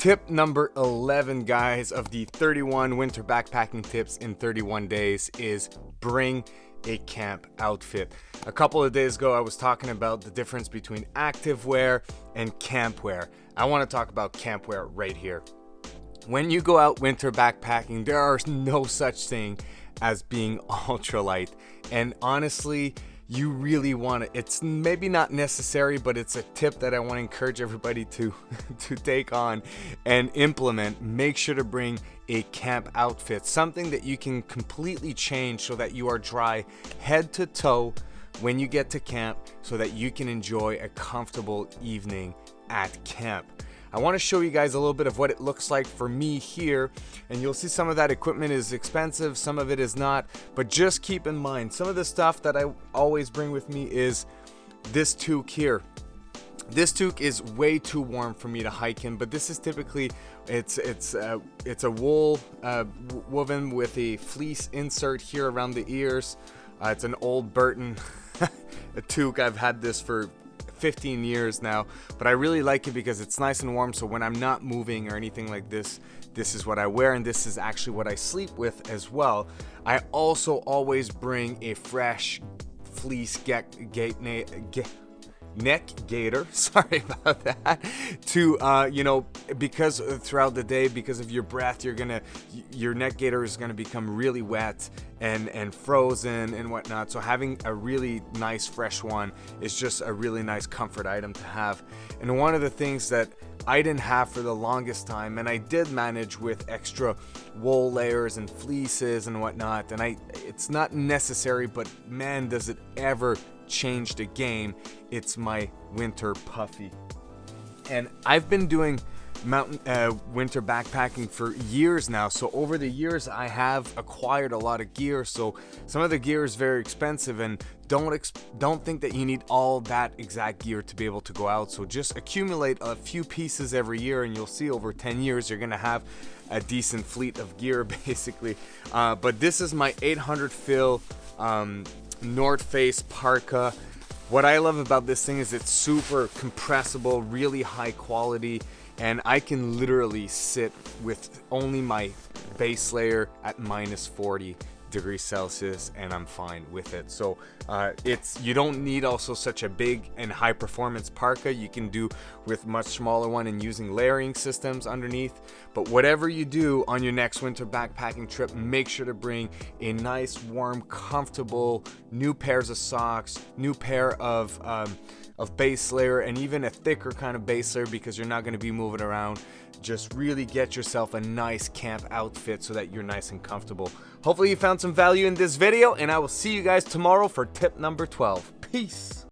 Tip number 11, guys, of the 31 winter backpacking tips in 31 days is bring a camp outfit. A couple of days ago, I was talking about the difference between active wear and camp wear. I want to talk about camp wear right here. When you go out winter backpacking, there are no such thing as being ultralight. And honestly, you really want to, it's maybe not necessary, but it's a tip that I want to encourage everybody to take on and implement. Make sure to bring a camp outfit, something that you can completely change so that you are dry head to toe when you get to camp, so that you can enjoy a comfortable evening at camp. I want to show you guys a little bit of what it looks like for me here, and you'll see some of that equipment is expensive, some of it is not, but just keep in mind, some of the stuff that I always bring with me is this toque here. This toque is way too warm for me to hike in, but this is typically, it's a wool woven with a fleece insert here around the ears. It's an old Burton a toque. I've had this for 15 years now, but I really like it because it's nice and warm, so when I'm not moving or anything like this, this is what I wear, and this is actually what I sleep with as well. I also always bring a fresh fleece neck gaiter, sorry about that, to because throughout the day, because of your breath, your neck gaiter is gonna become really wet and frozen and whatnot. So having a really nice fresh one is just a really nice comfort item to have. And one of the things that I didn't have for the longest time, and I did manage with extra wool layers and fleeces and whatnot, and it's not necessary, but man, does it ever change the game. It's my winter puffy. And I've been doing winter backpacking for years now, so over the years I have acquired a lot of gear. So some of the gear is very expensive, and don't think that you need all that exact gear to be able to go out. So just accumulate a few pieces every year, and you'll see over 10 years you're gonna have a decent fleet of gear basically. But this is my 800 fill North Face Parka. What I love about this thing is it's super compressible, really high quality, and I can literally sit with only my base layer at minus 40 degrees Celsius and I'm fine with it. So you don't need also such a big and high performance parka. You can do with much smaller one and using layering systems underneath. But whatever you do on your next winter backpacking trip, make sure to bring a nice, warm, comfortable new pairs of socks, new pair of base layer, and even a thicker kind of base layer because you're not going to be moving around. Just really get yourself a nice camp outfit so that you're nice and comfortable. Hopefully you found some value in this video, and I will see you guys tomorrow for tip number 12. Peace.